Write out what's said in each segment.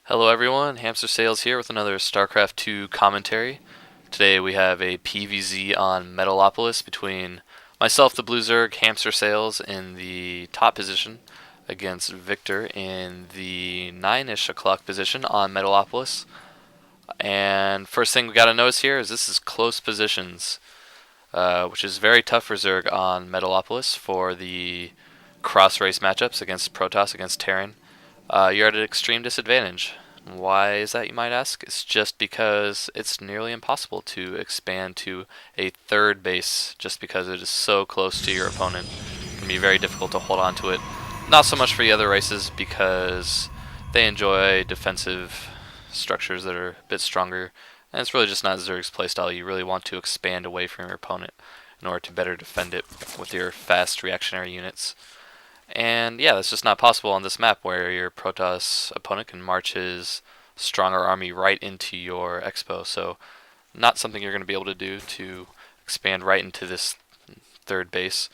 Hello everyone, Hamster Sales here with another Starcraft 2 commentary. Today we have a PvZ on Metalopolis between myself, the Blue Zerg, Hamster Sales in the top position against Victor in the 9-ish o'clock position on Metalopolis. And first thing we gotta notice here is this is close positions, which is very tough for Zerg on Metalopolis for the cross-race matchups against Protoss, against Terran. You're at an extreme disadvantage. Why is that, you might ask? It's just because it's nearly impossible to expand to a third base just because it is so close to your opponent. It can be very difficult to hold on to it. Not so much for the other races because they enjoy defensive structures that are a bit stronger, and it's really just not Zerg's playstyle. You really want to expand away from your opponent in order to better defend it with your fast reactionary units. And yeah, that's just not possible on this map where your Protoss opponent can march his stronger army right into your expo. So not something you're going to be able to do to expand right into this third base.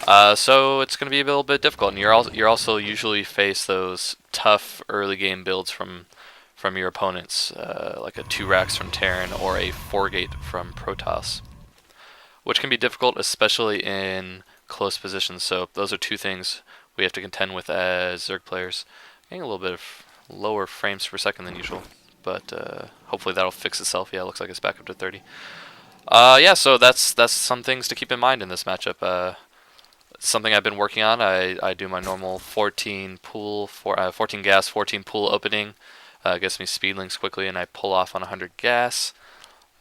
So it's going to be a little bit difficult, and you're also usually face those tough early game builds from your opponents, like a 2 racks from Terran or a 4 gate from Protoss, which can be difficult, especially in close positions. So those are two things we have to contend with as Zerg players. Getting a little bit of lower frames per second than usual, but hopefully that'll fix itself. Yeah, it looks like it's back up to 30. Yeah, so that's some things to keep in mind in this matchup. Something I've been working on. I do my normal 14 gas, 14 pool opening. Gets me speed links quickly, and I pull off on 100 gas.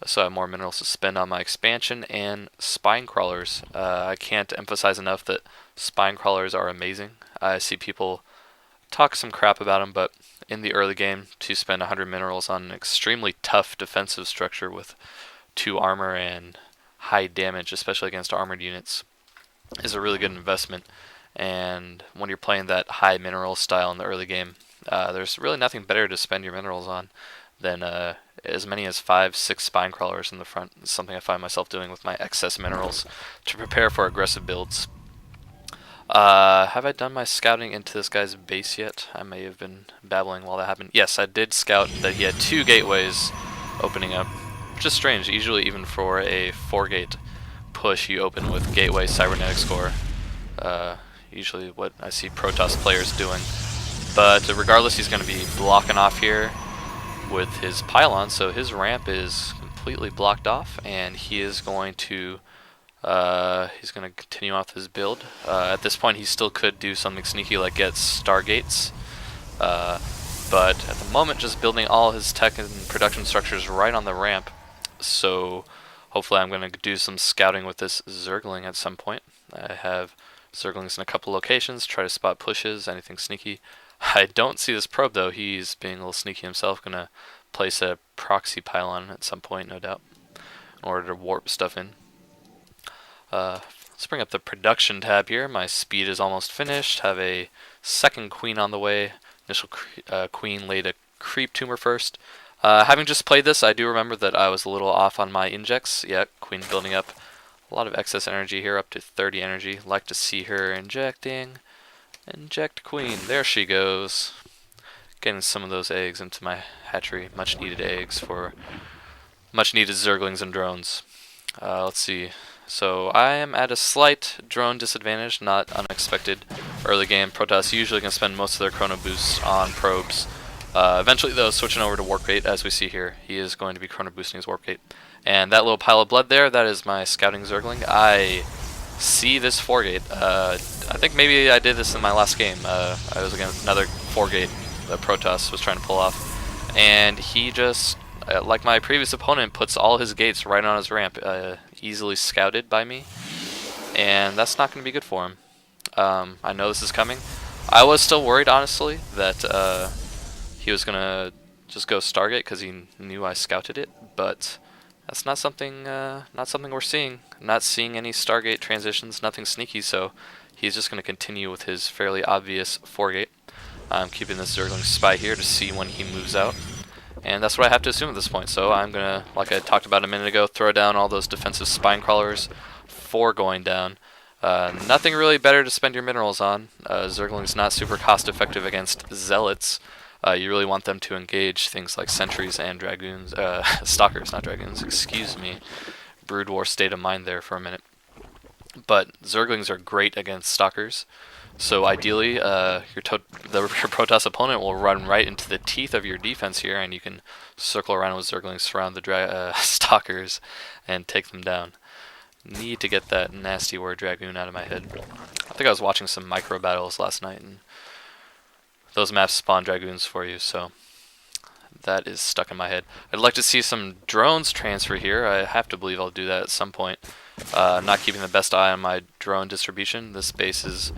So I have more minerals to spend on my expansion and spine crawlers. I can't emphasize enough that spine crawlers are amazing. I see people talk some crap about them, but in the early game, to spend 100 minerals on an extremely tough defensive structure with 2 armor and high damage, especially against armored units, is a really good investment. And when you're playing that high mineral style in the early game, there's really nothing better to spend your minerals on than as many as 5-6 spine crawlers in the front. It's something I find myself doing with my excess minerals to prepare for aggressive builds. Have I done my scouting into this guy's base yet? I may have been babbling while that happened. Yes, I did scout that he had 2 gateways opening up, which is strange. Usually even for a 4-gate push, you open with gateway cybernetics core. Usually what I see Protoss players doing. But regardless, he's going to be blocking off here with his pylon, so his ramp is completely blocked off, and he is going to continue off his build. At this point, he still could do something sneaky like get Stargates, but at the moment, just building all his tech and production structures right on the ramp. So hopefully, I'm going to do some scouting with this Zergling at some point. I have Zerglings in a couple locations, try to spot pushes, anything sneaky. I don't see this probe though. He's being a little sneaky himself. Gonna place a proxy pylon at some point, no doubt, in order to warp stuff in. Let's bring up the production tab here. My speed is almost finished. Have a second queen on the way. Initial queen laid a creep tumor first. Having just played this, I do remember that I was a little off on my injects. Yeah, queen building up a lot of excess energy here, up to 30 energy. Like to see her injecting. Inject queen, there she goes. Getting some of those eggs into my hatchery. Much needed eggs for much needed Zerglings and drones. Let's see. So I am at a slight drone disadvantage, not unexpected. Early game, Protoss usually can spend most of their chrono boosts on probes. Eventually though, switching over to warp gate, as we see here, he is going to be chrono boosting his warp gate. And that little pile of blood there, that is my scouting Zergling. I see this 4-gate. I think maybe I did this in my last game. I was against another 4-gate that Protoss was trying to pull off. And he just, like my previous opponent, puts all his gates right on his ramp, easily scouted by me. And that's not going to be good for him. I know this is coming. I was still worried, honestly, that he was going to just go Stargate because he knew I scouted it. But that's not something we're seeing. Not seeing any Stargate transitions, nothing sneaky, so he's just going to continue with his fairly obvious 4-gate. I'm keeping this Zergling spy here to see when he moves out. And that's what I have to assume at this point. So I'm going to, like I talked about a minute ago, throw down all those defensive spine crawlers for going down. Nothing really better to spend your minerals on. Zergling's not super cost effective against Zealots. You really want them to engage things like sentries and dragoons, stalkers, not dragoons, excuse me. Brood War state of mind there for a minute. But Zerglings are great against stalkers. So ideally, your Protoss opponent will run right into the teeth of your defense here, and you can circle around with Zerglings, surround the stalkers, and take them down. Need to get that nasty word dragoon out of my head. I think I was watching some micro battles last night, and those maps spawn dragoons for you, so that is stuck in my head. I'd like to see some drones transfer here. I have to believe I'll do that at some point. I'm not keeping the best eye on my drone distribution. This base is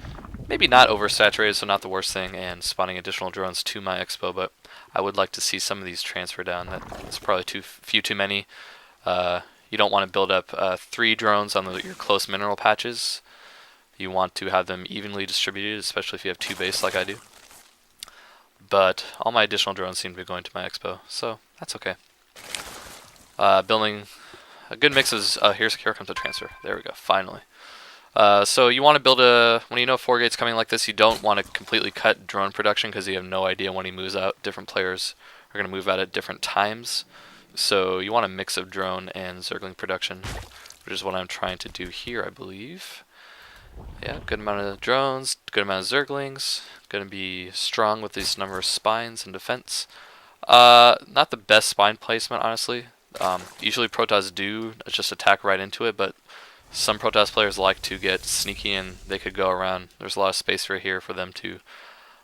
maybe not oversaturated, so not the worst thing, and spawning additional drones to my expo, but I would like to see some of these transfer down. That's probably few too many. You don't want to build up 3 drones on your close mineral patches. You want to have them evenly distributed, especially if you have 2 bases like I do. But all my additional drones seem to be going to my expo, so that's okay. Building a good mix of, here comes the transfer. There we go, finally. So you want to build when you know 4 gates coming like this, you don't want to completely cut drone production because you have no idea when he moves out. Different players are going to move out at different times. So you want a mix of drone and Zergling production, which is what I'm trying to do here, I believe. Yeah, good amount of drones, good amount of Zerglings. Going to be strong with this number of spines and defense. Not the best spine placement, honestly. Usually Protoss do just attack right into it, but some Protoss players like to get sneaky and they could go around. There's a lot of space right here for them to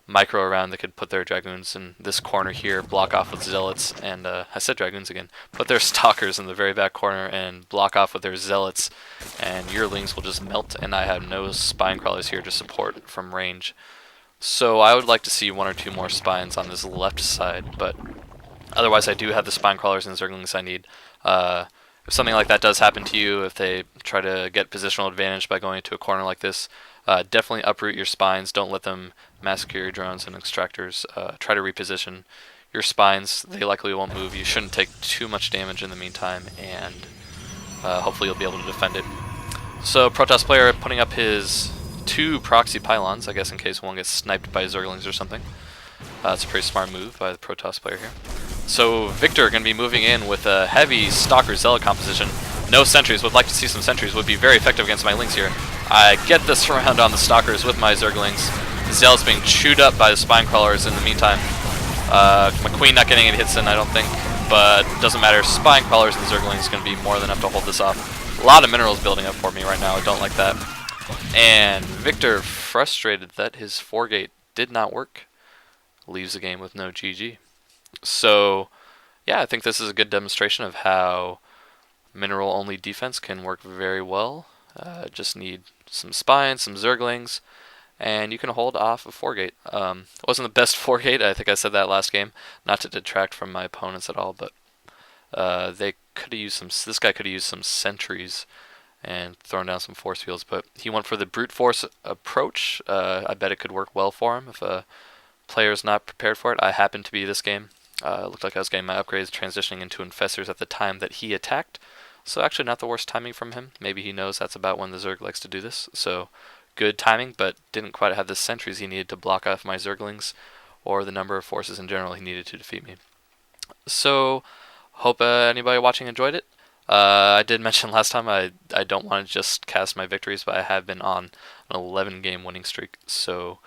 micro around. They could put their dragoons in this corner here, block off with zealots, and I said dragoons again, put their stalkers in the very back corner and block off with their zealots, and your lings will just melt, and I have no spine crawlers here to support from range. So I would like to see 1 or 2 more spines on this left side, but otherwise I do have the spine crawlers and Zerglings I need. If something like that does happen to you, if they try to get positional advantage by going into a corner like this, definitely uproot your spines. Don't let them massacre your drones and extractors. Try to reposition your spines. They likely won't move. You shouldn't take too much damage in the meantime, and hopefully you'll be able to defend it. So Protoss player putting up his 2 proxy pylons, I guess in case one gets sniped by Zerglings or something. It's a pretty smart move by the Protoss player here. So Victor going to be moving in with a heavy Stalker Zealot composition. No sentries. Would like to see some sentries. Would be very effective against my links here. I get the surround on the Stalkers with my Zerglings. The Zealots being chewed up by the Spine Crawlers in the meantime. My Queen not getting any hits in, I don't think. But doesn't matter. Spine Crawlers and Zerglings going to be more than enough to hold this off. A lot of minerals building up for me right now. I don't like that. And Victor, frustrated that his 4-gate did not work, leaves the game with no GG. So, yeah, I think this is a good demonstration of how mineral-only defense can work very well. Just need some spines, some Zerglings, and you can hold off a 4-gate. It wasn't the best 4-gate, I think I said that last game, not to detract from my opponents at all, but they could have used this guy could have used some sentries and thrown down some force fields, but he went for the brute force approach. I bet it could work well for him if a player's not prepared for it. I happened to be this game. It looked like I was getting my upgrades transitioning into infestors at the time that he attacked, so actually not the worst timing from him. Maybe he knows that's about when the Zerg likes to do this, so good timing, but didn't quite have the sentries he needed to block off my Zerglings or the number of forces in general he needed to defeat me. So, hope anybody watching enjoyed it. I did mention last time I don't want to just cast my victories, but I have been on an 11-game winning streak, so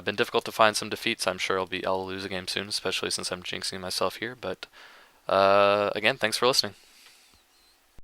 been difficult to find some defeats. I'm sure I'll lose a game soon, especially since I'm jinxing myself here, but again, thanks for listening.